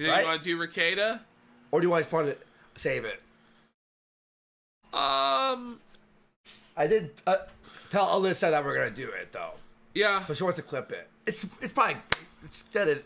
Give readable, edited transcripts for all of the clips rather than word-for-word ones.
You think you want to do Rekieta? Or do you want to save it? I did tell Alyssa that we're going to do it, though. Yeah. So she wants to clip it. It's fine. It's get it.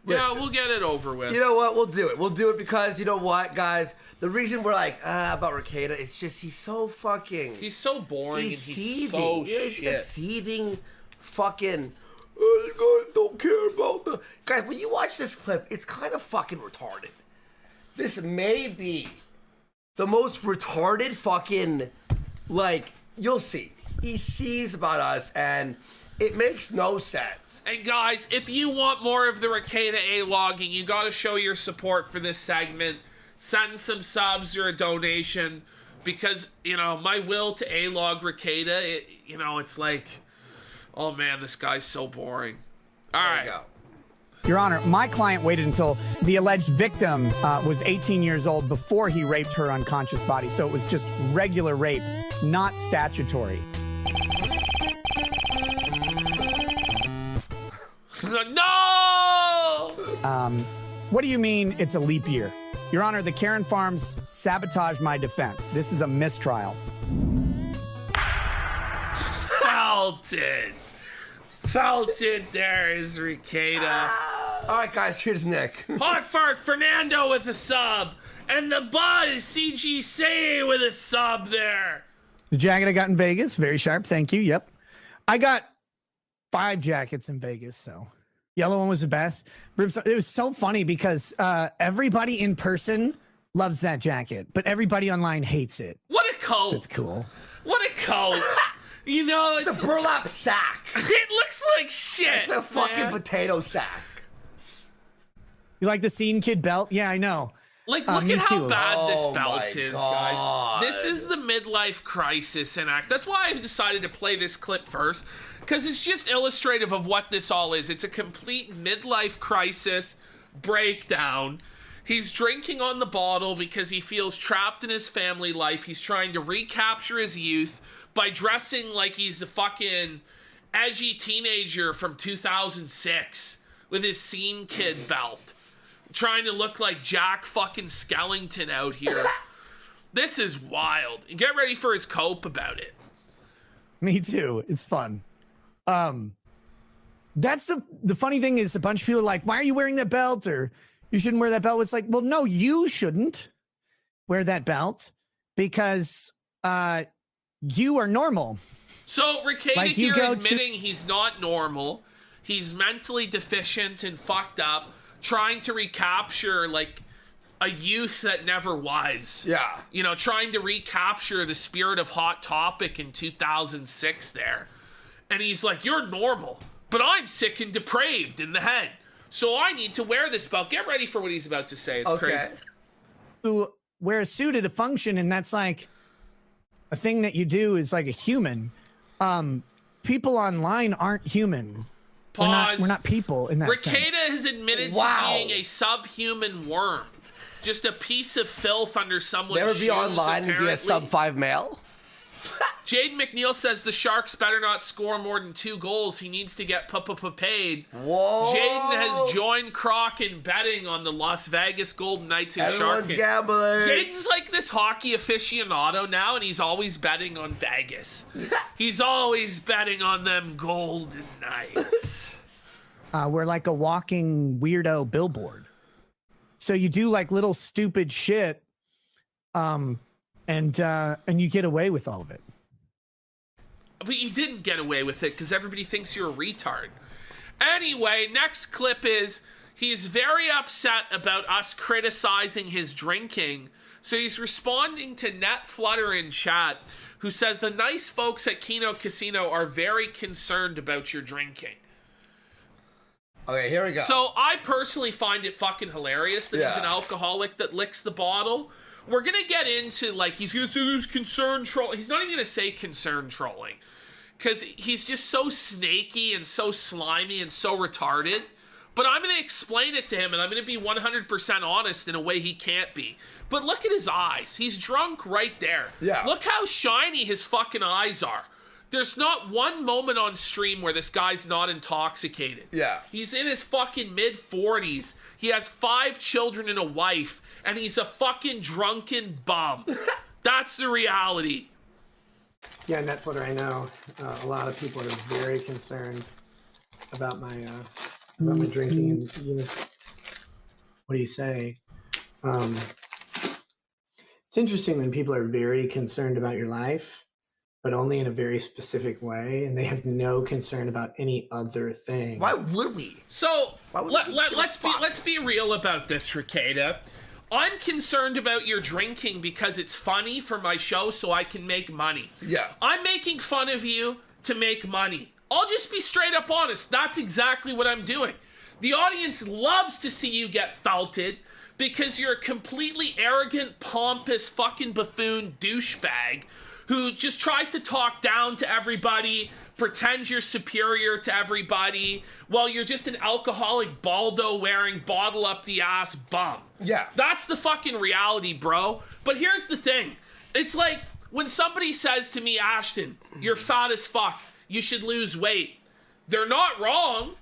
Yeah, Listen, we'll get it over with. You know what? We'll do it. We'll do it because, you know what, guys? The reason we're like, about Rekieta, it's just he's so fucking... He's so boring he's and seething. he's so He's shit. just seething fucking... You guys don't care about the... Guys, when you watch this clip, it's kind of fucking retarded. This may be the most retarded fucking... Like, you'll see. He sees about us, and it makes no sense. And guys, if you want more of the Rekieta A-logging, you got to show your support for this segment. Send some subs or a donation, because, you know, my will to A-log Rekieta, it's like, oh man, this guy's so boring. All right. Go. Your Honor, my client waited until the alleged victim was 18 years old before he raped her unconscious body. So it was just regular rape, not statutory. No! What do you mean it's a leap year? Your Honor, the Karen Farms sabotaged my defense. This is a mistrial. Felton, there is Rekieta. All right, guys, here's Nick. Hot Fart Fernando with a sub. And the Buzz CGC with a sub there. The jacket I got in Vegas, very sharp, thank you, yep. I got 5 jackets in Vegas, so yellow one was the best. It was so funny because everybody in person loves that jacket, but everybody online hates it. What a coat. So it's cool. What a coat. You know, It's a burlap sack. It looks like shit. It's a fucking man. potato sack. You like the Scene Kid belt? Yeah, I know. Like, look me at how too. bad this Oh belt my is, God. guys. This is the midlife crisis enact. That's why I decided to play this clip first, because it's just illustrative of what this all is. It's a complete midlife crisis breakdown. He's drinking on the bottle because he feels trapped in his family life. He's trying to recapture his youth by dressing like he's a fucking edgy teenager from 2006 with his Scene Kid belt. Trying to look like Jack fucking Skellington out here. This is wild. And get ready for his cope about it. Me too. It's fun. That's the funny thing is a bunch of people are like, why are you wearing that belt? Or you shouldn't wear that belt. It's like, well, no, you shouldn't wear that belt because you are normal. So Rekieta Like you here go admitting he's not normal. He's mentally deficient and fucked up, trying to recapture like a youth that never was. Yeah. You know, trying to recapture the spirit of Hot Topic in 2006 there. And he's like, you're normal, but I'm sick and depraved in the head. So I need to wear this belt. Get ready for what he's about to say. It's crazy. Who wear a suit at a function, and that's like a thing that you do is like a human. People online aren't human. Pause. We're not people in that sense. Rekieta has admitted to being a subhuman worm. Just a piece of filth under someone's Never shoes, be online and be a apparently. sub-5 male. Jaden McNeil says the Sharks better not score more than 2 goals. He needs to get paid. Whoa. Jaden has joined Croc in betting on the Las Vegas Golden Knights and Sharks. Everyone's gambling. Jaden's like this hockey aficionado now, and he's always betting on Vegas. He's always betting on them Golden Knights. We're like a walking weirdo billboard. So you do like little stupid shit, and you get away with all of it. But you didn't get away with it because everybody thinks you're a retard. Anyway, next clip is he's very upset about us criticizing his drinking. So he's responding to Net Flutter in chat, who says the nice folks at Kino Casino are very concerned about your drinking. Okay, here we go. So I personally find it fucking hilarious that he's an alcoholic that licks the bottle. We're going to get into, like, he's going to say there's concern trolling. He's not even going to say concern trolling. Because he's just so snaky and so slimy and so retarded. But I'm going to explain it to him, and I'm going to be 100% honest in a way he can't be. But look at his eyes. He's drunk right there. Yeah. Look how shiny his fucking eyes are. There's not one moment on stream where this guy's not intoxicated. Yeah. He's in his fucking mid-40s. He has 5 children and a wife, and he's a fucking drunken bum. That's the reality. Yeah, Netflix, I know a lot of people are very concerned about my drinking, and what do you say? It's interesting when people are very concerned about your life, but only in a very specific way, and they have no concern about any other thing. Why would we? So let's be be real about this, Rekieta. I'm concerned about your drinking because it's funny for my show so I can make money. Yeah. I'm making fun of you to make money. I'll just be straight up honest. That's exactly what I'm doing. The audience loves to see you get felted because you're a completely arrogant, pompous, fucking buffoon douchebag who just tries to talk down to everybody, pretends you're superior to everybody, while you're just an alcoholic, baldo-wearing, bottle-up-the-ass bum. Yeah. That's the fucking reality, bro. But here's the thing. It's like when somebody says to me, Ashton, you're fat as fuck, you should lose weight. They're not wrong.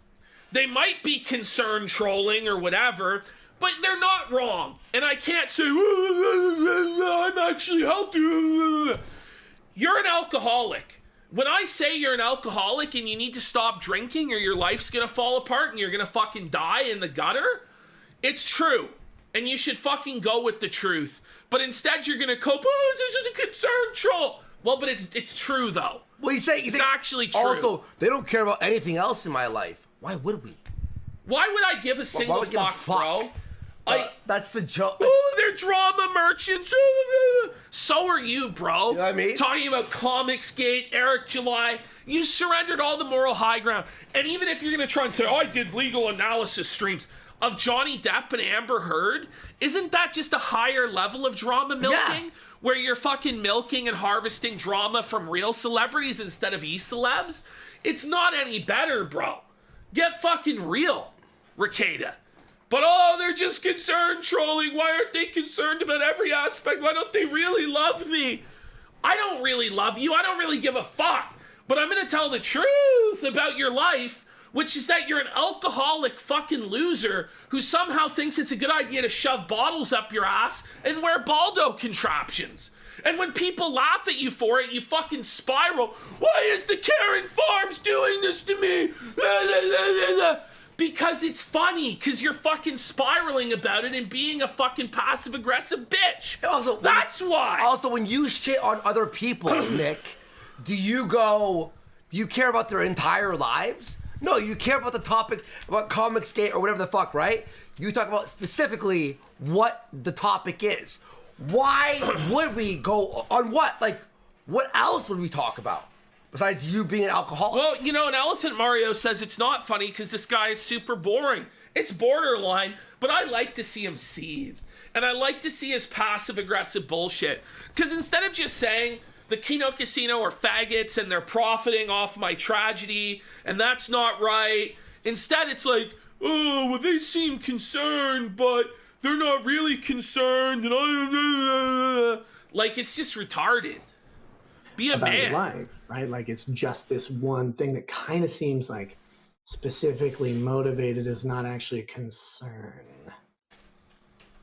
They might be concerned trolling or whatever, but they're not wrong. And I can't say, I'm actually healthy. You're an alcoholic. When I say you're an alcoholic and you need to stop drinking or your life's gonna fall apart and you're gonna fucking die in the gutter, it's true. And you should fucking go with the truth. But instead you're gonna cope, it's just a concern troll. Well, but it's true though. Well, you think actually true. Also, they don't care about anything else in my life. Why would we? Why would I give a single fuck, bro? That's the joke. Oh, they're drama merchants. So are you, bro. You know what I mean? Talking about Comicsgate, Eric July. You surrendered all the moral high ground. And even if you're going to try and say, oh, I did legal analysis streams of Johnny Depp and Amber Heard, isn't that just a higher level of drama milking? Yeah. Where you're fucking milking and harvesting drama from real celebrities instead of e-celebs? It's not any better, bro. Get fucking real, Rekieta. But oh, they're just concerned trolling. Why aren't they concerned about every aspect? Why don't they really love me? I don't really love you. I don't really give a fuck. But I'm going to tell the truth about your life, which is that you're an alcoholic fucking loser who somehow thinks it's a good idea to shove bottles up your ass and wear Baldo contraptions. And when people laugh at you for it, you fucking spiral. Why is the Karen Farms doing this to me? Because it's funny, because you're fucking spiraling about it and being a fucking passive-aggressive bitch. That's why. Also, when you shit on other people, Nick, do you care about their entire lives? No, you care about the topic, about Comicsgate or whatever the fuck, right? You talk about specifically what the topic is. Why would we go on what? Like, what else would we talk about? Besides you being an alcoholic? Well, you know, an Elephant Mario says it's not funny because this guy is super boring. It's borderline, but I like to see him seethe. And I like to see his passive-aggressive bullshit. Because instead of just saying, the Kino Casino are faggots and they're profiting off my tragedy, and that's not right, instead it's like, oh, well, they seem concerned, but they're not really concerned, and like, it's just retarded. Be a about man. Your life, right? Like it's just this one thing that kind of seems like specifically motivated is not actually a concern.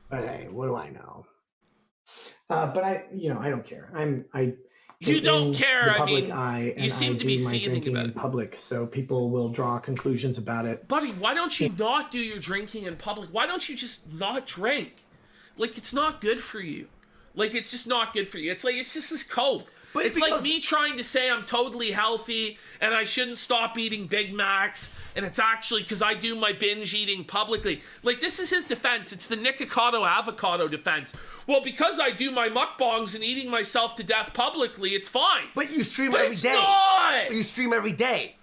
But hey, what do I know? But I don't care. You don't care. I mean, you seem to be seething about in it. public, so people will draw conclusions about it. Buddy, why don't you not do your drinking in public? Why don't you just not drink? Like, it's not good for you. Like, it's just not good for you. It's like, it's just this cope. But it's like me trying to say I'm totally healthy and I shouldn't stop eating Big Macs, and it's actually because I do my binge eating publicly. Like, this is his defense. It's the Nikocado avocado defense. Well, because I do my mukbangs and eating myself to death publicly, it's fine. But you stream But every it's day. not! You stream every day.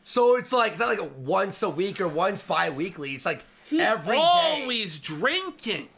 So it's not like once a week or once bi-weekly. It's like every day. Always drinking.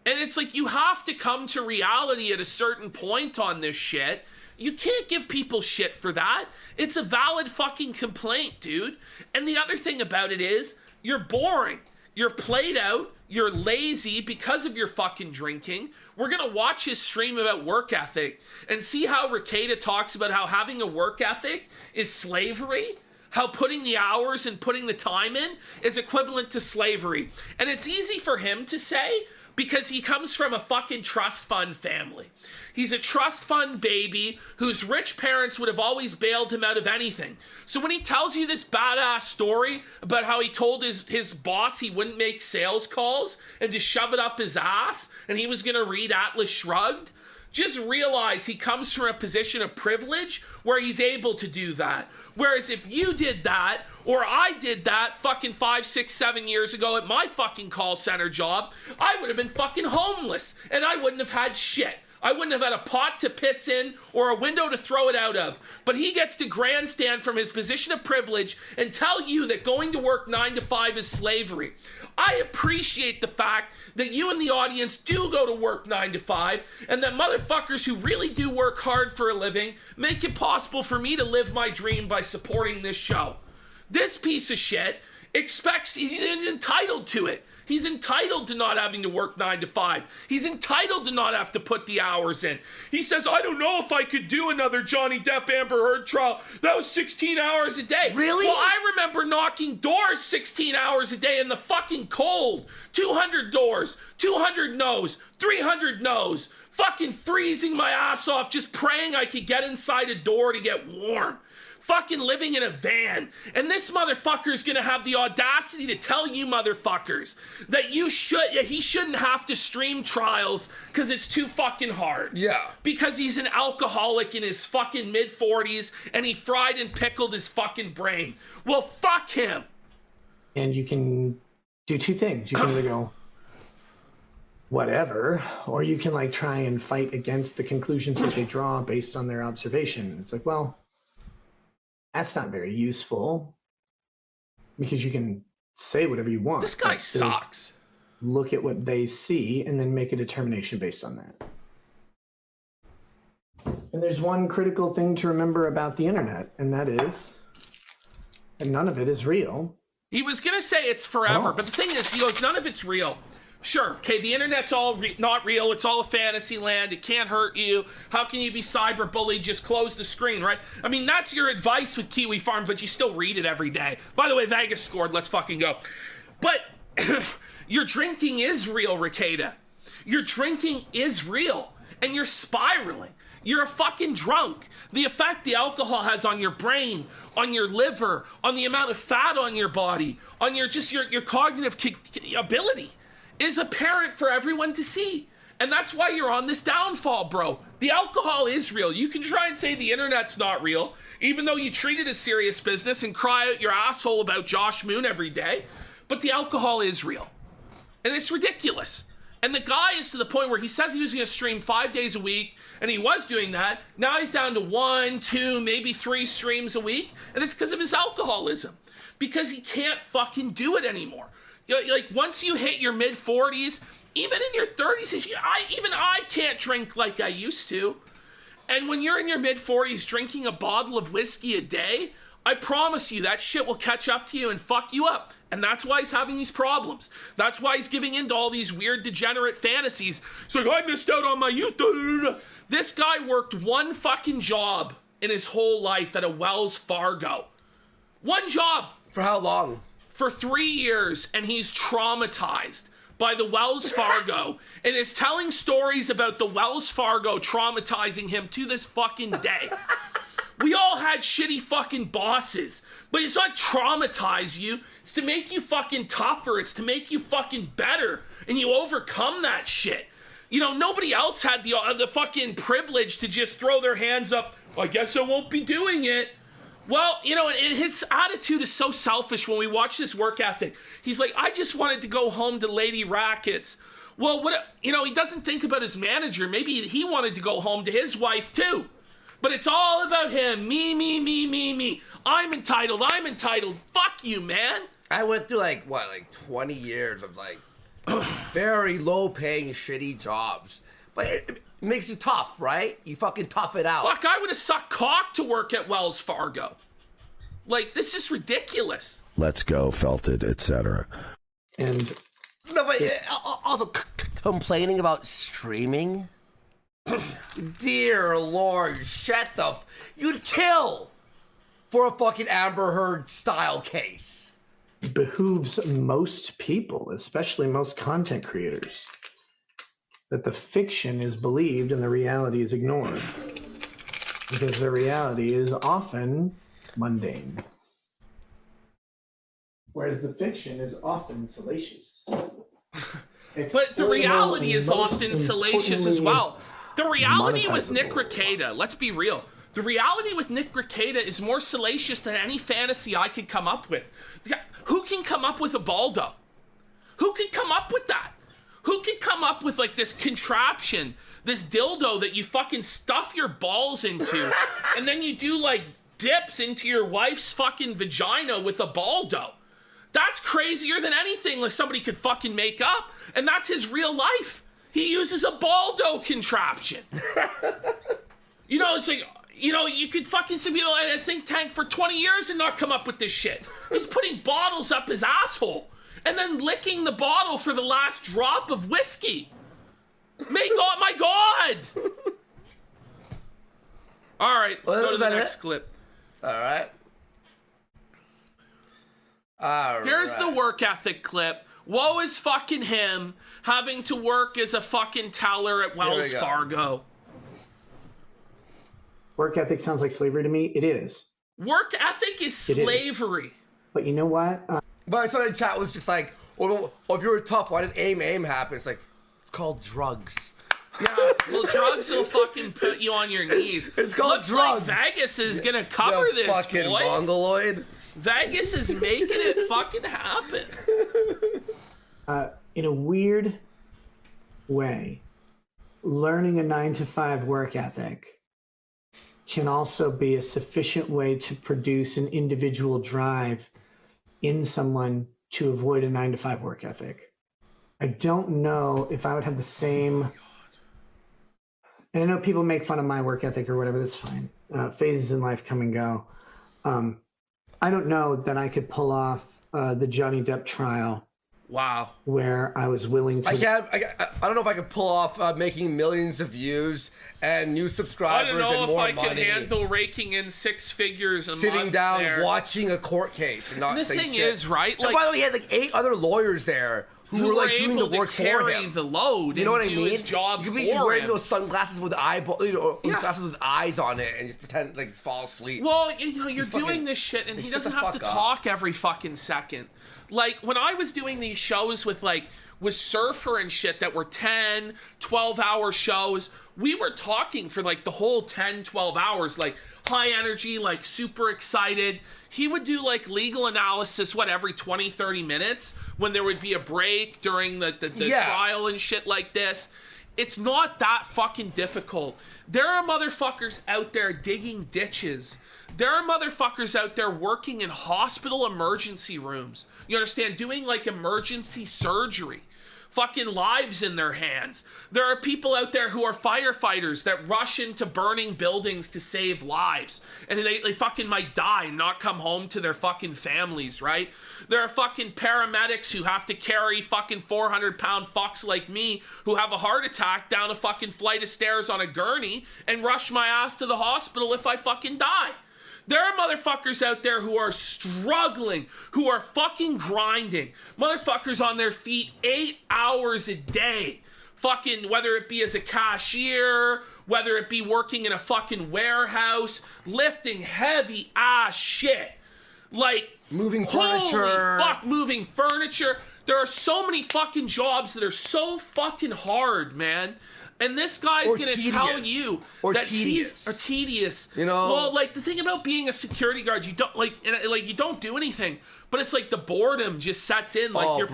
And it's like, you have to come to reality at a certain point on this shit. You can't give people shit for that. It's a valid fucking complaint, dude. And the other thing about it is, you're boring. You're played out. you're lazy because of your fucking drinking. We're going to watch his stream about work ethic and see how Rekieta talks about how having a work ethic is slavery, how putting the hours and putting the time in is equivalent to slavery. And it's easy for him to say because he comes from a fucking trust fund family. He's a trust fund baby whose rich parents would have always bailed him out of anything. So when he tells you this badass story about how he told his boss he wouldn't make sales calls and just shove it up his ass and he was going to read Atlas Shrugged, just realize he comes from a position of privilege where he's able to do that. Whereas if you did that, or I did that fucking 5, 6, 7 years ago at my fucking call center job, I would have been fucking homeless and I wouldn't have had shit. I wouldn't have had a pot to piss in or a window to throw it out of. But he gets to grandstand from his position of privilege and tell you that going to work 9 to 5 is slavery. I appreciate the fact that you and the audience do go to work 9 to 5 and that motherfuckers who really do work hard for a living make it possible for me to live my dream by supporting this show. This piece of shit expects, he's entitled to it. He's entitled to not having to work 9 to 5. He's entitled to not have to put the hours in. He says, I don't know if I could do another Johnny Depp Amber Heard trial. That was 16 hours a day. Really? Well, I remember knocking doors 16 hours a day in the fucking cold. 200 doors, 200 no's, 300 no's. Fucking freezing my ass off just praying I could get inside a door to get warm. Fucking living in a van. And this motherfucker is going to have the audacity to tell you motherfuckers that he shouldn't have to stream trials because it's too fucking hard. Yeah. Because he's an alcoholic in his fucking mid-40s and he fried and pickled his fucking brain. Well, fuck him. And you can do two things. You can either go, whatever, or you can like try and fight against the conclusions that they draw based on their observation. It's like, well, that's not very useful because you can say whatever you want. This guy sucks. Look at what they see and then make a determination based on that. And there's one critical thing to remember about the internet, and that is, and none of it is real. He was going to say it's forever, but the thing is, he goes, none of it's real. Sure, okay, the internet's all not real. It's all a fantasy land. It can't hurt you. How can you be cyberbullied? Just close the screen, right? I mean, that's your advice with Kiwi Farm, but you still read it every day. By the way, Vegas scored. Let's fucking go. But your drinking is real, Rekieta. Your drinking is real, and you're spiraling. You're a fucking drunk. The effect the alcohol has on your brain, on your liver, on the amount of fat on your body, on your cognitive ability is apparent for everyone to see. And that's why you're on this downfall, bro. The alcohol is real. You can try and say the internet's not real, even though you treat it as serious business and cry out your asshole about Josh Moon every day. But the alcohol is real. And it's ridiculous. And the guy is to the point where he says he was going to stream 5 days a week, and he was doing that. Now he's down to 1, 2, maybe 3 streams a week, and it's because of his alcoholism. Because he can't fucking do it anymore. Like, once you hit your mid-40s, even in your 30s, even I can't drink like I used to. And when you're in your mid-40s drinking a bottle of whiskey a day, I promise you that shit will catch up to you and fuck you up. And that's why he's having these problems. That's why he's giving into all these weird degenerate fantasies. It's like, I missed out on my youth. This guy worked one fucking job in his whole life at a Wells Fargo. One job. For how long? For 3 years, and he's traumatized by the Wells Fargo and is telling stories about the Wells Fargo traumatizing him to this fucking day. We all had shitty fucking bosses, but it's not traumatize you. It's to make you fucking tougher. It's to make you fucking better, and you overcome that shit. You know, nobody else had the fucking privilege to just throw their hands up. I guess I won't be doing it. Well, you know, his attitude is so selfish when we watch this work ethic. He's like, I just wanted to go home to Lady Rackets. Well, he doesn't think about his manager. Maybe he wanted to go home to his wife too. But it's all about him. Me. I'm entitled. Fuck you, man. I went through like 20 years of like very low paying shitty jobs. But it makes you tough, right? You fucking tough it out. Fuck, I would have sucked cock to work at Wells Fargo. Like, this is ridiculous. Let's go, felt it, etc. And No, but also complaining about streaming. Dear Lord, shut the you'd kill for a fucking Amber Heard style case. It behooves most people, especially most content creators, that the fiction is believed and the reality is ignored. Because the reality is often mundane. Whereas the fiction is often salacious. But the reality is often salacious as well. The reality with Nick Rekieta, let's be real. The reality with Nick Rekieta is more salacious than any fantasy I could come up with. Who can come up with a baldo? Who can come up with that? Who can come up with like this contraption, this dildo that you fucking stuff your balls into, and then you do like dips into your wife's fucking vagina with a baldo? That's crazier than anything that somebody could fucking make up, and that's his real life. He uses a baldo contraption. You know, it's like, you know, you could fucking sit in a think tank for 20 years and not come up with this shit. He's putting bottles up his asshole and then licking the bottle for the last drop of whiskey. My God! All right, let's go to the next clip. All right. Here's the work ethic clip. Woe is fucking him having to work as a fucking teller at Wells Fargo. Work ethic sounds like slavery to me. It is. Work ethic is slavery. But you know what? But I saw in the chat was just like, well, if you were tough, why did aim happen? It's like, it's called drugs. Yeah, well, drugs will fucking put you on your knees. It's called drugs. Like Vegas is gonna cover this, fucking boys. mongoloid. Vegas is making it fucking happen. In a weird way, learning a 9-to-5 work ethic can also be a sufficient way to produce an individual drive in someone to avoid a 9-to-5 work ethic. I don't know if I would have the same. And I know people make fun of my work ethic or whatever. That's fine. Phases in life come and go. I don't know that I could pull off the Johnny Depp trial. Wow. Where I was willing to. I don't know if I could pull off making millions of views and new subscribers and more money. I don't know if I could handle raking in 6 figures a month. Sitting down there. watching a court case and not saying shit. The thing is, right? Like, and by the way, he had like 8 other lawyers there who were like doing the work for him. The load. You know what I do mean? His job you could be for just wearing him. those sunglasses with glasses with eyes on it and just pretend like fall asleep. Well, you know, you're doing this shit, and he doesn't have to talk every fucking second. Like, when I was doing these shows with Surfer and shit that were 10, 12-hour shows, we were talking for, like, the whole 10, 12 hours, like, high energy, like, super excited. He would do, like, legal analysis, every 20, 30 minutes when there would be a break during the trial and shit like this. It's not that fucking difficult. There are motherfuckers out there digging ditches. There are motherfuckers out there working in hospital emergency rooms. You understand? Doing like emergency surgery. Fucking lives in their hands. There are people out there who are firefighters that rush into burning buildings to save lives. And they fucking might die and not come home to their fucking families, right? There are fucking paramedics who have to carry fucking 400-pound fucks like me who have a heart attack down a fucking flight of stairs on a gurney and rush my ass to the hospital if I fucking die. There are motherfuckers out there who are struggling, who are fucking grinding. Motherfuckers on their feet 8 hours a day. Fucking, whether it be as a cashier, whether it be working in a fucking warehouse, lifting heavy ass shit. Like, moving furniture. Holy fuck, moving furniture. There are so many fucking jobs that are so fucking hard, man. And this guy's going to tell you that he's tedious. You know? Well, like, the thing about being a security guard, you don't, you don't do anything. But it's like the boredom just sets in. Like, you're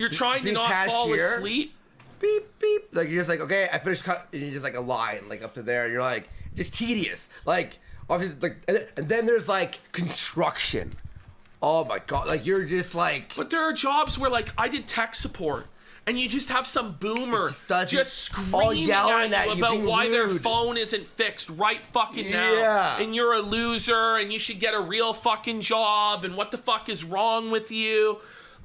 trying to not fall asleep. Beep, beep. Like, you're just like, okay, I finished cut. And you're just like a line, like, up to there. You're like, just tedious. Like, obviously, like, and then there's, like, construction. Oh, my God. Like, you're just like. But there are jobs where, like, I did tech support. And you just have some boomer just screaming at you about why their phone isn't fixed right fucking now. Yeah. And you're a loser and you should get a real fucking job and what the fuck is wrong with you.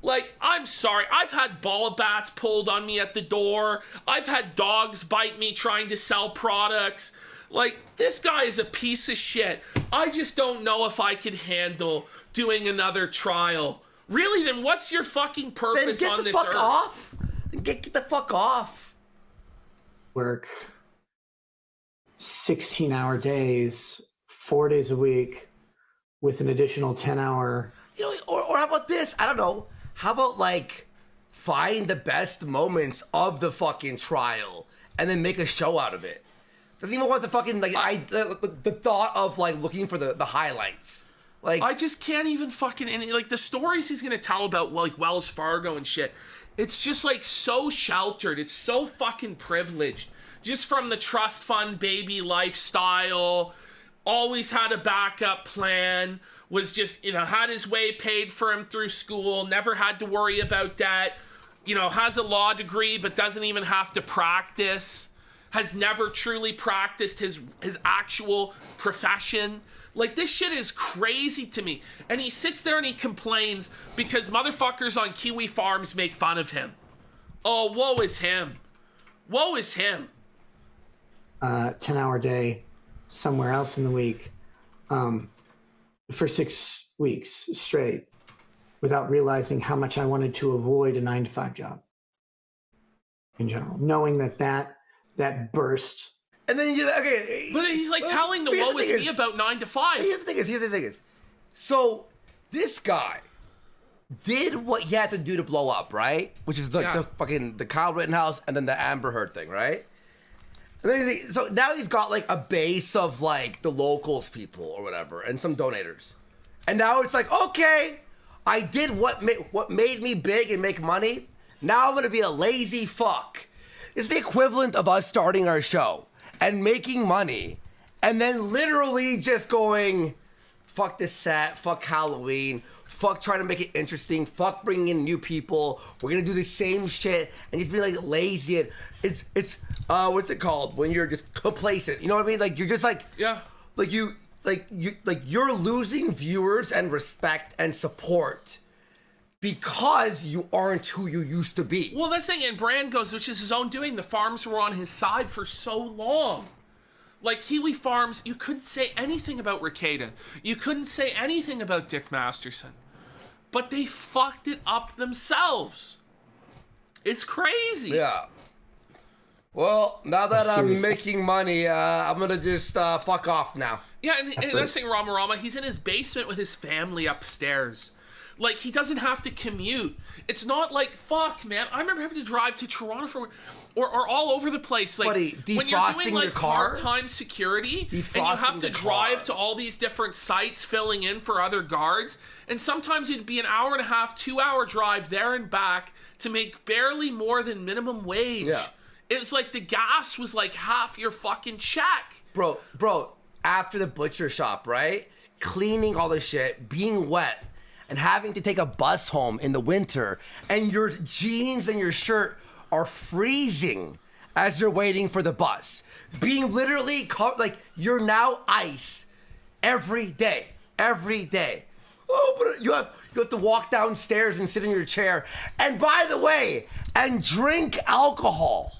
Like, I'm sorry. I've had ball bats pulled on me at the door. I've had dogs bite me trying to sell products. Like, this guy is a piece of shit. I just don't know if I could handle doing another trial. Really, then what's your fucking purpose on this earth? Then get the fuck off. Then get the fuck off. Work 16-hour days, 4 days a week, with an additional 10-hour. You know, or how about this? I don't know. How about, like, find the best moments of the fucking trial and then make a show out of it? Doesn't even want the fucking, like, the thought of, like, looking for the highlights. Like, I just can't even fucking, like, the stories he's gonna tell about, like, Wells Fargo and shit, it's just, like, so sheltered. It's so fucking privileged. Just from the trust fund baby lifestyle, always had a backup plan, was just, you know, had his way paid for him through school, never had to worry about debt, you know, has a law degree but doesn't even have to practice, has never truly practiced his actual profession. Like, this shit is crazy to me. And he sits there and he complains because motherfuckers on Kiwi farms make fun of him. Oh, woe is him. Woe is him. 10-hour day somewhere else in the week for 6 weeks straight without realizing how much I wanted to avoid a 9-to-5 job in general, knowing that burst. and then okay. But he's like telling the woe is me about 9 to 5. Here's the thing is. So, this guy did what he had to do to blow up, right? Which is like the Kyle Rittenhouse and then the Amber Heard thing, right? And then so now he's got like a base of like the locals people or whatever and some donators. And now it's like, okay, I did what made me big and make money. Now I'm going to be a lazy fuck. It's the equivalent of us starting our show and making money and then literally just going, fuck this set, fuck Halloween, fuck trying to make it interesting, fuck bringing in new people. We're going to do the same shit and just be like lazy. And it's what's it called when you're just complacent? You know what I mean? Like you're just like, yeah, you're losing viewers and respect and support because you aren't who you used to be. Well, that's the thing, and Brand goes, which is his own doing. The farms were on his side for so long. Like, Kiwi Farms, you couldn't say anything about Rekieta. You couldn't say anything about Dick Masterson. But they fucked it up themselves. It's crazy. Yeah. Well, now that I'm making money, I'm going to just fuck off now. Yeah, and that's the thing, Rama, he's in his basement with his family upstairs. Like, he doesn't have to commute. It's not like, fuck, man. I remember having to drive to Toronto for, or all over the place. Like, buddy, when you're doing, like, your car? part-time security, and you have to drive to all these different sites filling in for other guards, and sometimes it'd be an hour and a half, 2-hour drive there and back to make barely more than minimum wage. Yeah. It was like the gas was like half your fucking check. Bro, after the butcher shop, right? Cleaning all the shit, being wet, and having to take a bus home in the winter, and your jeans and your shirt are freezing as you're waiting for the bus. Being literally, like, you're now ice every day. Oh, but you have to walk downstairs and sit in your chair. And by the way, and drink alcohol.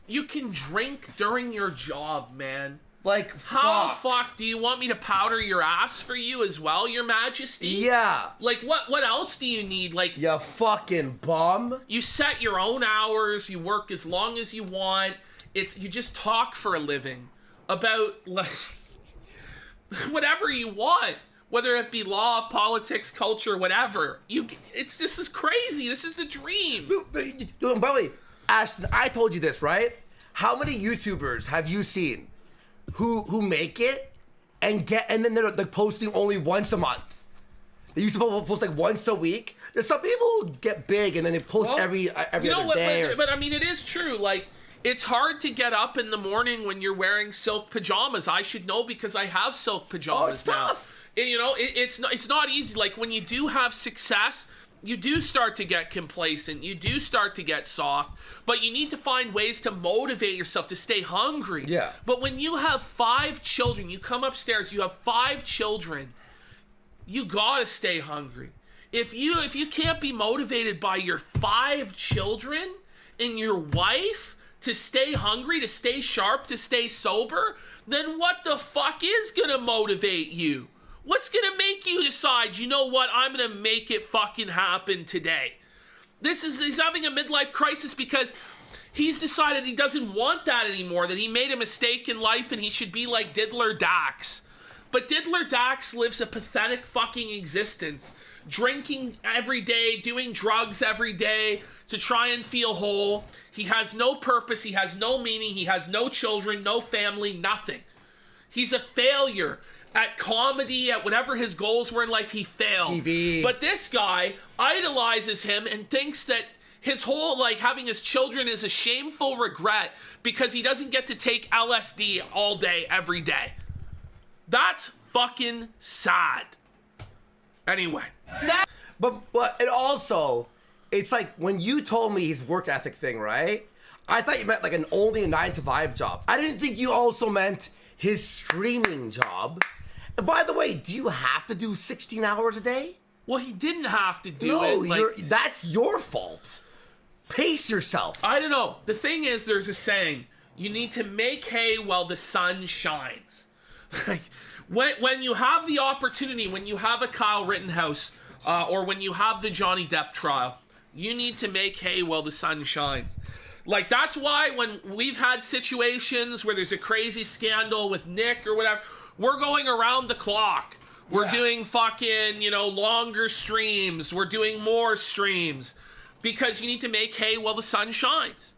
You can drink during your job, man. Like, how the fuck do you want me to powder your ass for you as well, Your Majesty? Yeah. Like, what else do you need? Like, you fucking bum. You set your own hours. You work as long as you want. You just talk for a living about, like, whatever you want. Whether it be law, politics, culture, whatever. This is crazy. This is the dream. By the way, Ashton, I told you this, right? How many YouTubers have you seen who make it and then they're like posting only once a month? They used to post like once a week. There's some people who get big and then they post every other day. But I mean, it is true. Like, it's hard to get up in the morning when you're wearing silk pajamas. I should know because I have silk pajamas. Oh, it's tough. And, you know, it's not easy. Like, when you do have success, you do start to get complacent. You do start to get soft. But you need to find ways to motivate yourself to stay hungry. Yeah. But when you have 5 children, you come upstairs, you have 5 children, you gotta stay hungry. If you can't be motivated by your 5 children and your wife to stay hungry, to stay sharp, to stay sober, then what the fuck is gonna motivate you? What's gonna make you decide, you know what, I'm gonna make it fucking happen today? He's having a midlife crisis because he's decided he doesn't want that anymore, that he made a mistake in life and he should be like Diddler Dax. But Diddler Dax lives a pathetic fucking existence, drinking every day, doing drugs every day to try and feel whole. He has no purpose, he has no meaning, he has no children, no family, nothing. He's a failure at comedy, at whatever his goals were in life. He failed. TV. But this guy idolizes him and thinks that his whole, like, having his children is a shameful regret because he doesn't get to take LSD all day, every day. That's fucking sad. Anyway. But and also, it's like when you told me his work ethic thing, right? I thought you meant like only a 9-to-5 job. I didn't think you also meant his streaming job. And by the way, do you have to do 16 hours a day? Well, he didn't have to do No, it. Like, that's your fault. Pace yourself. I don't know. The thing is, there's a saying, you need to make hay while the sun shines. Like, when you have the opportunity, when you have a Kyle Rittenhouse, or when you have the Johnny Depp trial, you need to make hay while the sun shines. Like, that's why when we've had situations where there's a crazy scandal with Nick or whatever, we're going around the clock. We're doing fucking, longer streams. We're doing more streams. Because you need to make hay while the sun shines.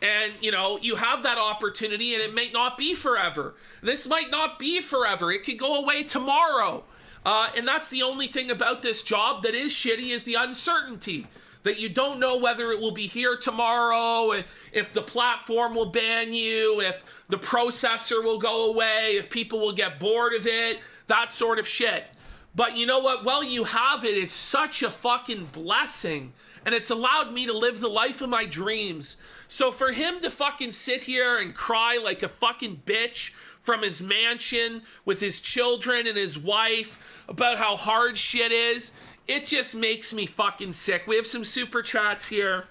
And, you have that opportunity and it may not be forever. This might not be forever. It could go away tomorrow. And that's the only thing about this job that is shitty, is the uncertainty. That you don't know whether it will be here tomorrow, if the platform will ban you, if the processor will go away, if people will get bored of it, that sort of shit. But you know what? While you have it, it's such a fucking blessing. And it's allowed me to live the life of my dreams. So for him to fucking sit here and cry like a fucking bitch from his mansion with his children and his wife about how hard shit is, it just makes me fucking sick. We have some super chats here.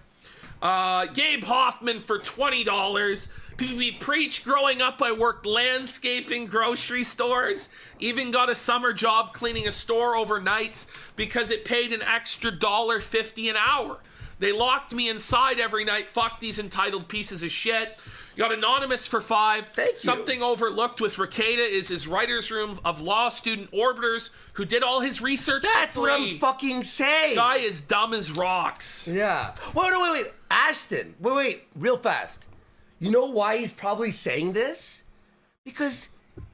Gabe Hoffman for $20. PB Preach, growing up I worked landscaping grocery stores. Even got a summer job cleaning a store overnight because it paid an extra $1.50 an hour. They locked me inside every night. Fuck these entitled pieces of shit. Got Anonymous for $5. Thank you. Something overlooked with Rekieta is his writer's room of law student orbiters who did all his research That's for what free. I'm fucking saying. Guy is dumb as rocks. Yeah. Wait. Ashton. Wait. Real fast. You know why he's probably saying this? Because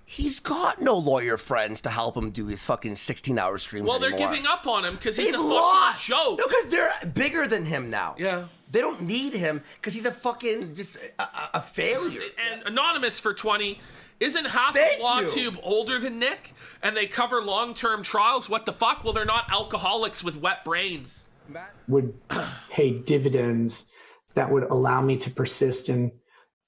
he's got no lawyer friends to help him do his fucking 16-hour streams Well, they're anymore. giving up on him because he's They've a fucking lost. joke. No, because they're bigger than him now. Yeah. They don't need him because he's a fucking just a failure. And Anonymous for 20. Isn't half Thank the law you. tube older than Nick? And they cover long-term trials? What the fuck? Well, they're not alcoholics with wet brains. Would pay dividends that would allow me to persist in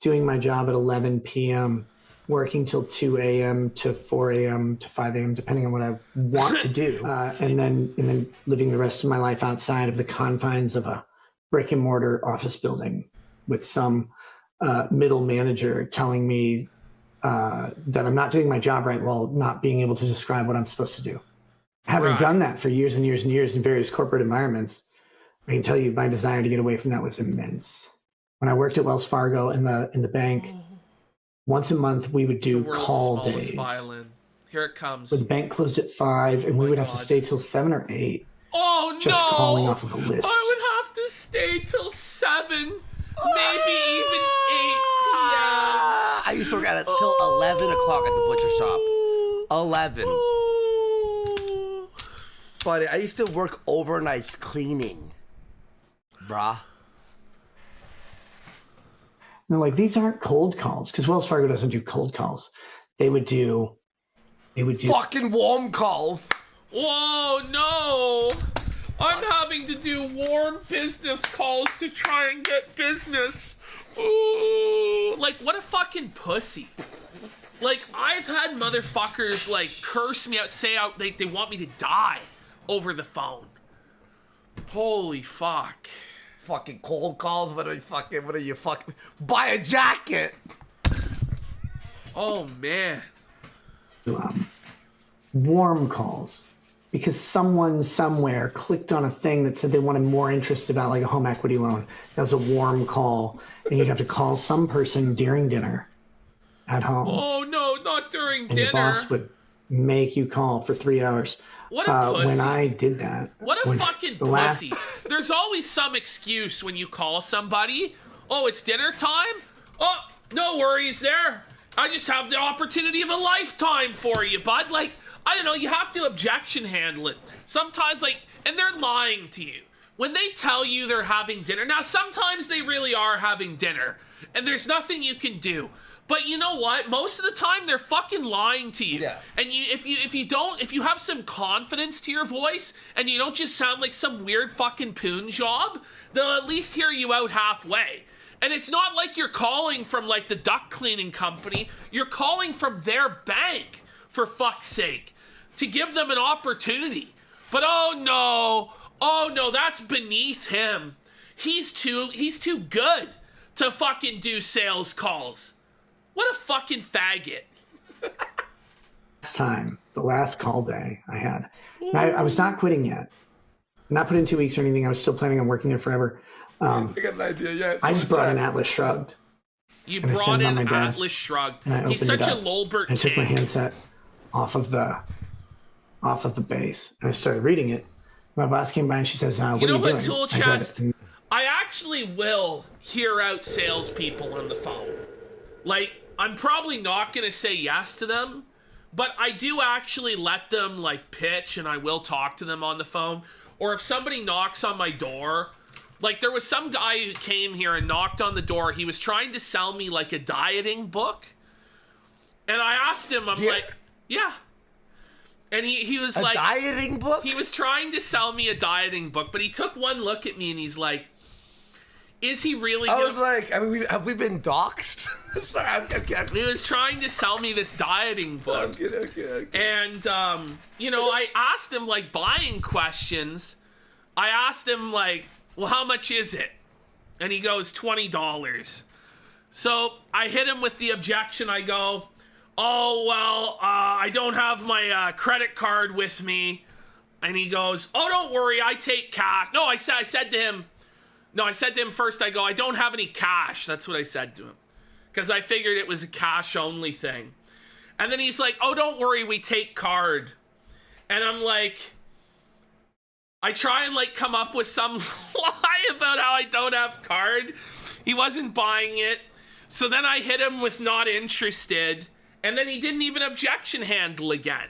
doing my job at 11 p.m., working till 2 a.m. to 4 a.m. to 5 a.m., depending on what I want to do, and then living the rest of my life outside of the confines of a brick and mortar office building with some middle manager telling me that I'm not doing my job right while not being able to describe what I'm supposed to do. Having done that for years and years and years in various corporate environments, I can tell you my desire to get away from that was immense. When I worked at Wells Fargo in the bank, once a month we would do call days. Violin. Here it comes. The bank closed at 5, and we would have to stay till 7 or 8. Oh, just no! calling off of a list. I would have to stay till 7, maybe even 8 p.m. I used to work at it till 11 o'clock at the butcher shop. 11. But I used to work overnights cleaning. Bruh. And they're like, these aren't cold calls, because Wells Fargo doesn't do cold calls. They would do Fucking warm calls. Whoa, no! I'm having to do warm business calls to try and get business. Ooh, like, what a fucking pussy. Like, I've had motherfuckers, like, curse me out, say out, they want me to die over the phone. Holy fuck. Fucking cold calls. What are you fucking buy a jacket? Oh man. Warm calls. Because someone somewhere clicked on a thing that said they wanted more interest about like a home equity loan. That was a warm call. And you'd have to call some person during dinner at home. Oh no, not during and dinner. Your boss would make you call for 3 hours. What a pussy. When I did that. What a fucking pussy. There's always some excuse when you call somebody. Oh, it's dinner time? Oh, no worries there. I just have the opportunity of a lifetime for you, bud. Like, I don't know, you have to objection handle it. Sometimes, like, and they're lying to you. When they tell you they're having dinner, now sometimes they really are having dinner, and there's nothing you can do. But you know what? Most of the time they're fucking lying to you. Yeah. And if you have some confidence to your voice and you don't just sound like some weird fucking poon job, they'll at least hear you out halfway. And it's not like you're calling from like the duck cleaning company. You're calling from their bank, for fuck's sake, to give them an opportunity. But oh no, that's beneath him. He's too good to fucking do sales calls. What a fucking faggot. The last call day I had. I was not quitting yet. Not put in 2 weeks or anything. I was still planning on working there forever. I got an idea, yeah. I just brought an Atlas Shrugged. You brought in Atlas Shrugged. He's such a Lolbert I took my king. handset off of the base. And I started reading it. My boss came by and she says, what are you doing? You know what, Tool Chest? I said, I actually will hear out salespeople on the phone. Like, I'm probably not going to say yes to them, but I do actually let them, like, pitch, and I will talk to them on the phone. Or if somebody knocks on my door, like, there was some guy who came here and knocked on the door. He was trying to sell me, like, a dieting book. And I asked him, like, yeah. And he was like... A dieting book? He was trying to sell me a dieting book, but he took one look at me and he's like, is he really I was like, I mean, have we been doxxed? Sorry, I'm kidding. He was trying to sell me this dieting book. Okay. And, you know, I asked him, like, buying questions. I asked him, like, well, how much is it? And he goes, $20. So I hit him with the objection. I go, oh, well, I don't have my credit card with me. And he goes, oh, don't worry, I take cash. No, I said to him first, I go, I don't have any cash. That's what I said to him. Because I figured it was a cash-only thing. And then he's like, oh, don't worry, we take card. And I'm like, I try and, like, come up with some lie about how I don't have card. He wasn't buying it. So then I hit him with not interested. And then he didn't even objection handle again.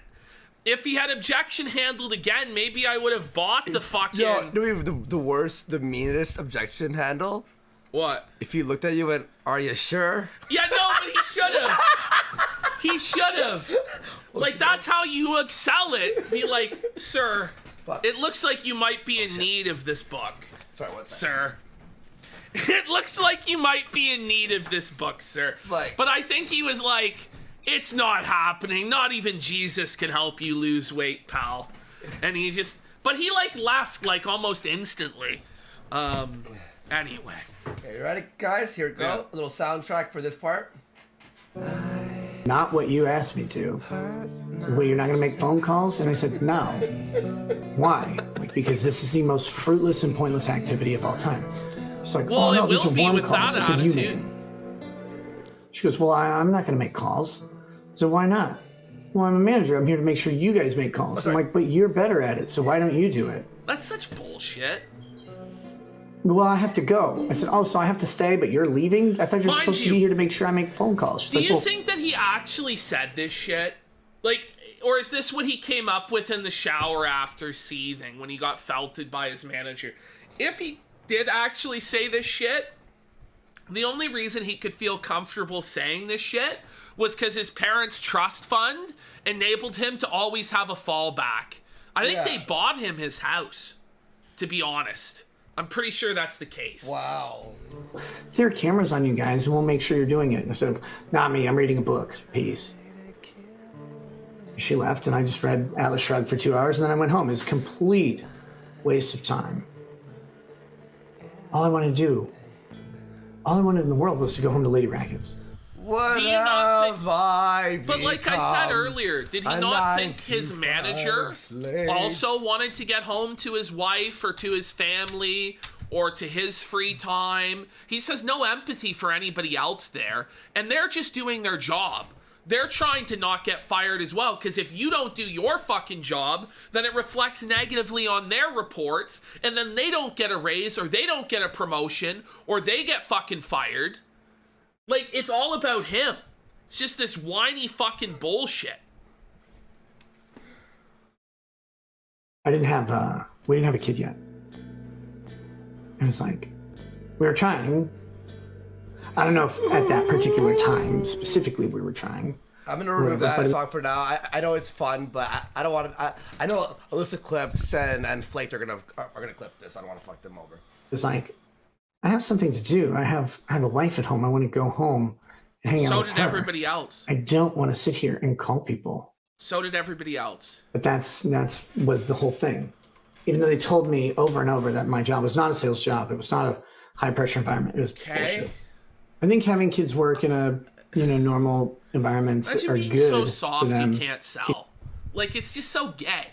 If he had objection handled again, maybe I would have bought the fucking... Yo, do we have the worst, the meanest objection handle? What? If he looked at you and, are you sure? Yeah, no, but he should have. He should have. Like, that's how you would sell it. Be like, sir, it looks like you might be in need of this book. Sorry, one second. Sir. It looks like you might be in need of this book, sir. Like, but I think he was like, it's not happening. Not even Jesus can help you lose weight, pal. And he just, but he like left like almost instantly. Anyway. Okay, you ready, guys? Here we go. Yeah. A little soundtrack for this part. not what you asked me to. Well, you're not going to make phone calls? And I said, no. Why? Like, because this is the most fruitless and pointless activity of all time. It's like, well, oh, no, it these will are be warm with calls. that I said, you attitude. make. She goes, well, I'm not going to make calls. So why not? Well, I'm a manager. I'm here to make sure you guys make calls. I'm like, but you're better at it, so why don't you do it? That's such bullshit. Well, I have to go. I said, oh, so I have to stay, but you're leaving? I thought you were supposed to be here to make sure I make phone calls. She's Do like, you well, think that he actually said this shit? Like, or is this what he came up with in the shower after seething when he got felted by his manager? If he did actually say this shit, the only reason he could feel comfortable saying this shit was because his parents' trust fund enabled him to always have a fallback. I think they bought him his house, to be honest. I'm pretty sure that's the case. Wow. there are cameras on you guys, and we'll make sure you're doing it. And I said, not me, I'm reading a book. Peace. She left, and I just read Atlas Shrugged for 2 hours, and then I went home. It was a complete waste of time. all I wanted in the world was to go home to Lady Rackets. What Do you not think- have I But like I said become? earlier, did he A not think his 95 manager slave. also wanted to get home to his wife or to his family or to his free time? He says no empathy for anybody else there, and they're just doing their job. They're trying to not get fired as well, because if you don't do your fucking job, then it reflects negatively on their reports, and then they don't get a raise, or they don't get a promotion, or they get fucking fired. Like, it's all about him. It's just this whiny fucking bullshit. We didn't have a kid yet. And it's like, we were trying. I don't know if at that particular time, specifically, we were trying. I'm gonna remove that song for now. I know it's fun, but I don't want to. I know Alyssa Clips and Flake are gonna clip this. I don't want to fuck them over. It's like, I have something to do. I have a wife at home. I want to go home and hang out So with did her. everybody else. I don't want to sit here and call people. So did everybody else. But that's was the whole thing. Even though they told me over and over that my job was not a sales job, it was not a high pressure environment. It was bullshit. I think having kids work in a normal environments Imagine are being good so for soft them. you can't sell. Like, it's just so gay.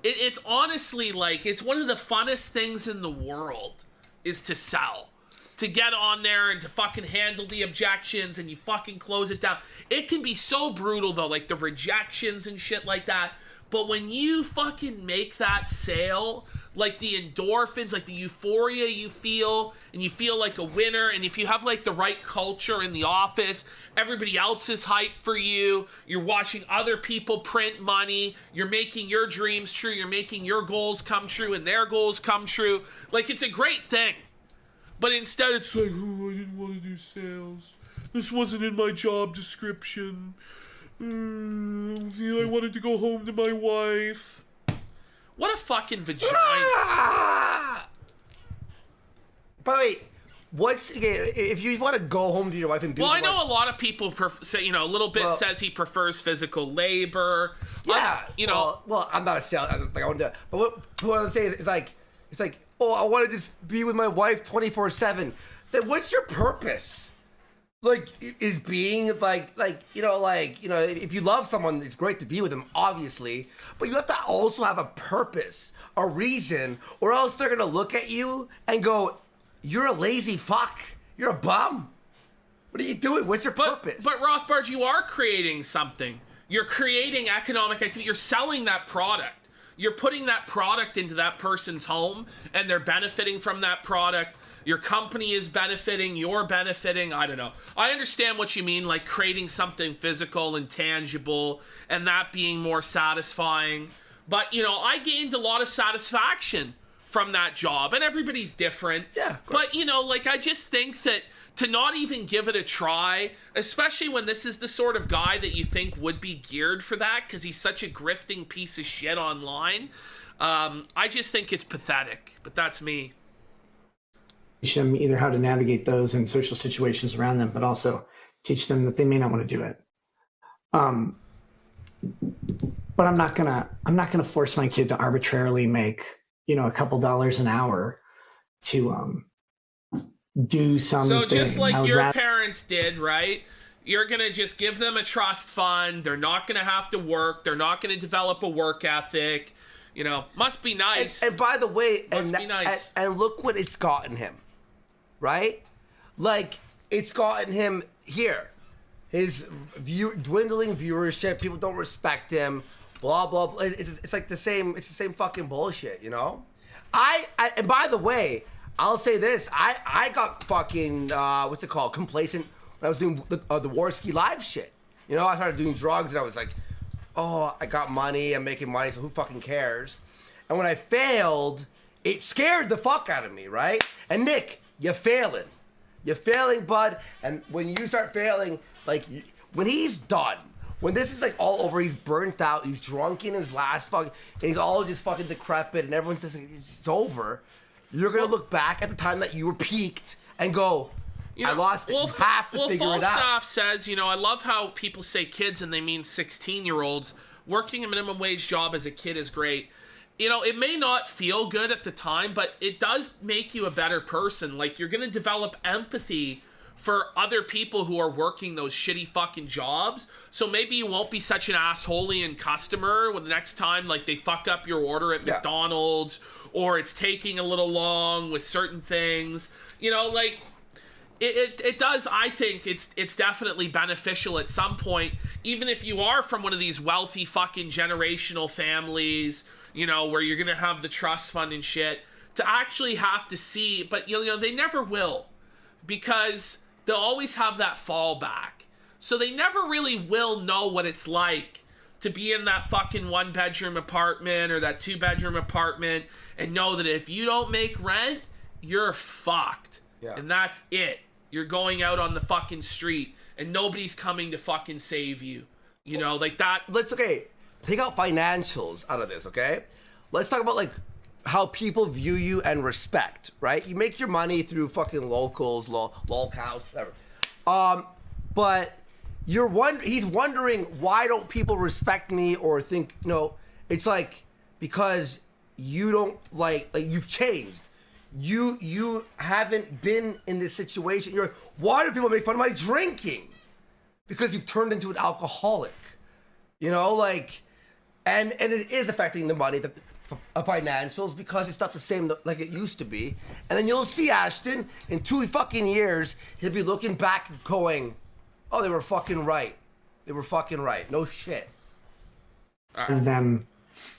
It's honestly like, it's one of the funnest things in the world is to sell. To get on there and to fucking handle the objections and you fucking close it down. It can be so brutal though, like the rejections and shit like that. But when you fucking make that sale, like the endorphins, like the euphoria you feel, and you feel like a winner, and if you have like the right culture in the office, everybody else is hyped for you, you're watching other people print money, you're making your dreams true, you're making your goals come true, and their goals come true. Like, it's a great thing. But instead it's like, oh, I didn't want to do sales. This wasn't in my job description. I wanted to go home to my wife. What a fucking vagina. But wait, if you want to go home to your wife and be Well, with I your know wife, a lot of people say, a little bit says he prefers physical labor. yeah, well, I'm not a sales. Like I want to, but what I'm saying is like, it's like, oh, I want to just be with my wife 24/7. Then what's your purpose? Like, is being like, if you love someone, it's great to be with them, obviously, but you have to also have a purpose, a reason, or else they're gonna look at you and go, "You're a lazy fuck. You're a bum. What are you doing? What's your purpose?" But Rothbard, you are creating something. You're creating economic activity. You're selling that product. You're putting that product into that person's home, and they're benefiting from that product. Your company is benefiting, you're benefiting, I don't know. I understand what you mean, like creating something physical and tangible, and that being more satisfying. But, I gained a lot of satisfaction from that job, and everybody's different. Yeah, of course. But, I just think that to not even give it a try, especially when this is the sort of guy that you think would be geared for that, because he's such a grifting piece of shit online, I just think it's pathetic. But that's me. Teach them either how to navigate those and social situations around them, but also teach them that they may not want to do it. But I'm not gonna force my kid to arbitrarily make a couple dollars an hour to do something. So just like your parents did, right? You're gonna just give them a trust fund. They're not gonna have to work. They're not gonna develop a work ethic. Must be nice. And by the way, Must be nice. and look what it's gotten him, right? Like, it's gotten him here. His dwindling viewership. People don't respect him. Blah blah blah. It's like the same. It's the same fucking bullshit, and by the way, I'll say this. I got fucking what's it called? Complacent when I was doing the Warski Live shit. I started doing drugs and I was like, oh, I got money, I'm making money, so who fucking cares? And when I failed, it scared the fuck out of me, right? And Nick, you're failing. You're failing, bud. And when you start failing, like, when he's done, when this is like all over, he's burnt out, he's drunk in his last fucking, and he's all just fucking decrepit, and everyone's just like, it's over. You're gonna look back at the time that you were peaked and go, I lost it. You have to figure it out. Falstaff says, I love how people say kids and they mean 16-year-olds. Working a minimum wage job as a kid is great. you know, it may not feel good at the time, but it does make you a better person. Like, you're going to develop empathy for other people who are working those shitty fucking jobs. So maybe you won't be such an assholeian customer when the next time, like, they fuck up your order at McDonald's, or it's taking a little long with certain things. You know, like, it does, I think it's definitely beneficial at some point, even if you are from one of these wealthy fucking generational families, you know, where you're gonna have the trust fund and shit, to actually have to see, but you know, they never will, because they'll always have that fallback. So they never really will know what it's like to be in that fucking 1-bedroom apartment or that 2-bedroom apartment and know that if you don't make rent, you're fucked. Yeah. And that's it. You're going out on the fucking street and nobody's coming to fucking save you. You know, like that. Take out financials out of this, okay? Let's talk about, like, how people view you and respect, right? You make your money through fucking locals, lolcows, whatever. But he's wondering, why don't people respect me or think, you know, it's like, because you don't, like you've changed. You haven't been in this situation. You're, why do people make fun of my drinking? Because you've turned into an alcoholic. You know, like, and it is affecting the money, the financials, because it's not the same like it used to be. And then you'll see Ashton in 2 fucking years, he'll be looking back and going, oh, they were fucking right. They were fucking right. No shit. Them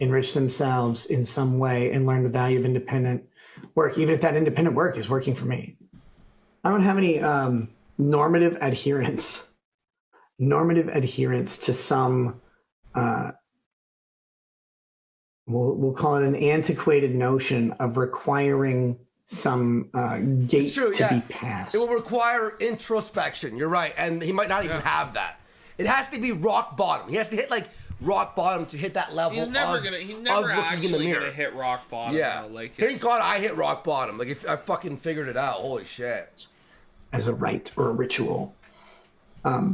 enrich themselves in some way and learn the value of independent work, even if that independent work is working for me. I don't have any normative adherence to some we'll call it an antiquated notion of requiring some gate to be passed. It will require introspection. You're right, and he might not even have that. It has to be rock bottom. He has to hit like rock bottom to hit that level. He's never actually gonna hit rock bottom. Yeah, though. Like, thank God I hit rock bottom. Like, if I fucking figured it out. Holy shit! As a rite or a ritual. I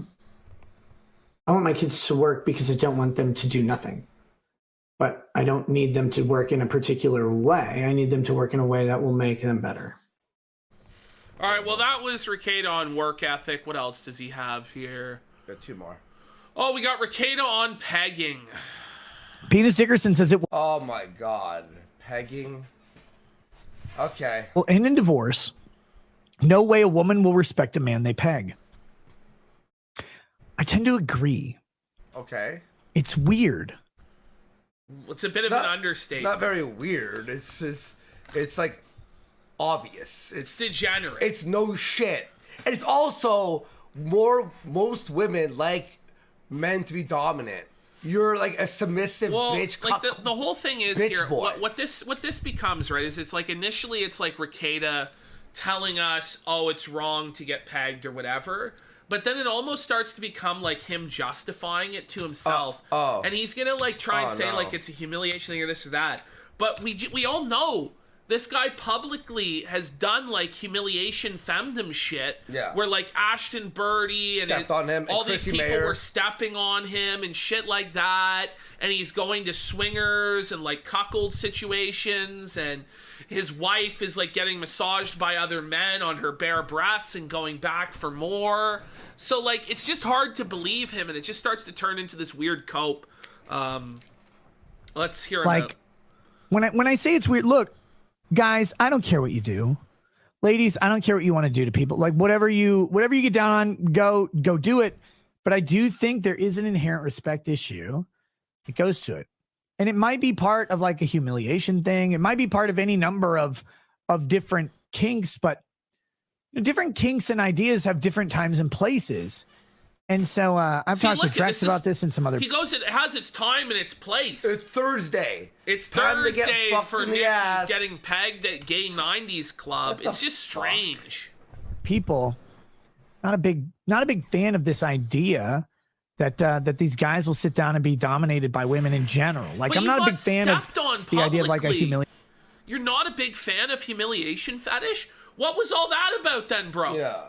want my kids to work because I don't want them to do nothing. But I don't need them to work in a particular way. I need them to work in a way that will make them better. All right, well, that was Rekieta on work ethic. What else does he have here? Got 2 more. Oh, we got Rekieta on pegging. Penis Dickerson says it. Oh my God, pegging. Okay. Well, and in divorce, no way a woman will respect a man they peg. I tend to agree. Okay. It's weird. It's a bit of an understatement. Not very weird. It's like obvious. It's degenerate. It's no shit. And it's also most women like men to be dominant. You're like a submissive bitch. Like the whole thing is here. Boy. What this becomes, right? Is it's like initially it's like Rekieta telling us, oh, it's wrong to get pegged or whatever. But then it almost starts to become like him justifying it to himself. And he's going to like try and say like it's a humiliation thing or this or that. But we all know this guy publicly has done like humiliation femdom shit. Yeah. Where like Ashton Birdie and on him, all and these Chrissy people Mayer were stepping on him and shit like that. And he's going to swingers and like cuckold situations, and his wife is like getting massaged by other men on her bare breasts and going back for more. So like it's just hard to believe him, and it just starts to turn into this weird cope. Let's hear him like out. when I say it's weird. Look, guys, I don't care what you do. Ladies, I don't care what you want to do to people. Like whatever you get down on, go do it. But I do think there is an inherent respect issue that goes to it. And it might be part of like a humiliation thing. It might be part of any number of different kinks, but different kinks and ideas have different times and places. And so I've talked with Drex about this and some other. He goes, it has its time and its place. It's Thursday. It's time Thursday for Nick ass. Getting pegged at Gay 90s Club. It's just strange. People, not a big fan of this idea that these guys will sit down and be dominated by women in general. Like, but I'm not a big fan of the idea of like a humiliation. You're not a big fan of humiliation fetish? What was all that about then, bro? Yeah.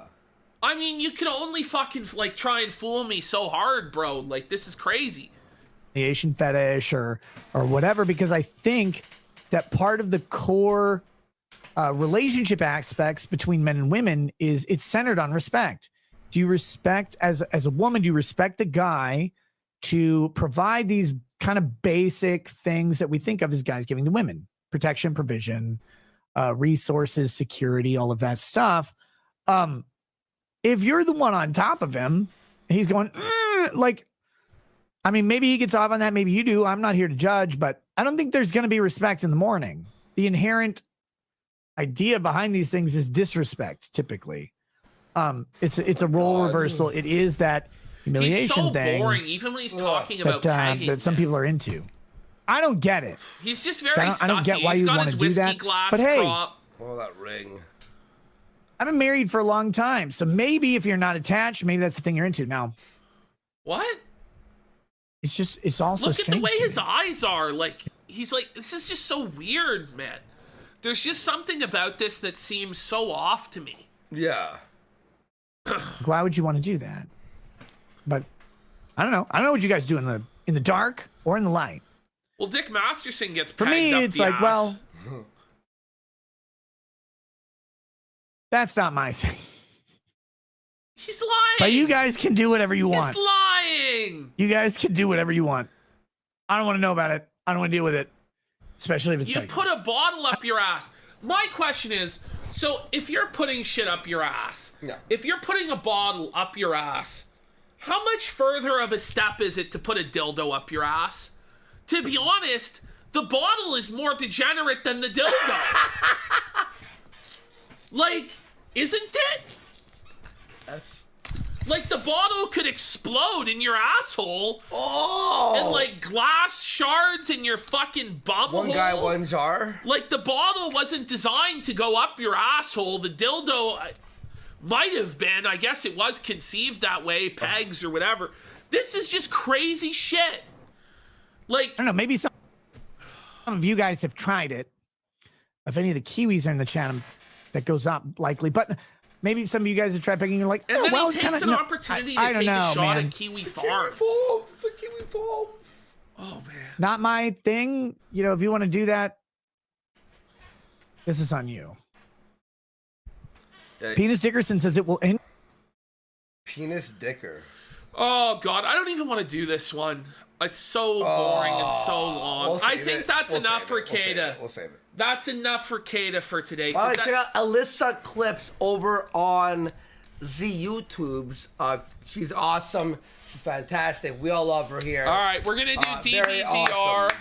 I mean, you can only fucking like try and fool me so hard, bro. Like, this is crazy. humiliation fetish or whatever, because I think that part of the core relationship aspects between men and women is it's centered on respect. Do you respect, as a woman, do you respect the guy to provide these kind of basic things that we think of as guys giving to women? Protection, provision, resources, security, all of that stuff. If you're the one on top of him, and he's going, like, I mean, maybe he gets off on that, maybe you do. I'm not here to judge, but I don't think there's going to be respect in the morning. The inherent idea behind these things is disrespect, typically. It's a role reversal. It is that humiliation he's so thing. Boring, even when he's talking about pegging. That some people are into. I don't get it. He's just very sussy. I don't get why he's you got want his to do whiskey that. glass But hey, prop. Oh, that ring. I've been married for a long time, so maybe if you're not attached, maybe that's the thing you're into. Now, what? It's also look at the way his me. eyes are. Like, he's like, this is just so weird, man. There's just something about this that seems so off to me. Yeah. Why would you want to do that? But I don't know. I don't know what you guys do in the dark or in the light. Well, Dick Masterson gets For pegged me, up it's the like, ass. well, that's not my thing. He's lying. But you guys can do whatever you want. He's lying. You guys can do whatever you want. I don't want to know about it. I don't want to deal with it. Especially if it's You fake. put a bottle up your ass. My question is, so if you're putting shit up your ass, if you're putting a bottle up your ass, how much further of a step is it to put a dildo up your ass? To be honest, the bottle is more degenerate than the dildo. Like, isn't it? Like, the bottle could explode in your asshole. Oh! And, like, glass shards in your fucking bum One hole. guy, one jar. Like, the bottle wasn't designed to go up your asshole. The dildo might have been. I guess it was conceived that way, pegs or whatever. This is just crazy shit. Like, I don't know. Maybe some of you guys have tried it. If any of the Kiwis are in the chat, that goes up likely. But maybe some of you guys have tried picking. You're like, and oh, then well, he takes an opportunity I to don't take know, a shot man. at Kiwi Farms. The Kiwi Farms. Oh, man. Not my thing. You know, if you want to do that, this is on you. Penis Dickerson says it will end. Penis Dicker. Oh, God. I don't even want to do this one. It's so boring and so long. I think that's enough for Kata. We'll save it. That's enough for Kata for today. All right, check out Alyssa Clips over on the YouTubes. She's awesome. She's fantastic. We all love her here. All right, we're going to do Very DVDR. awesome.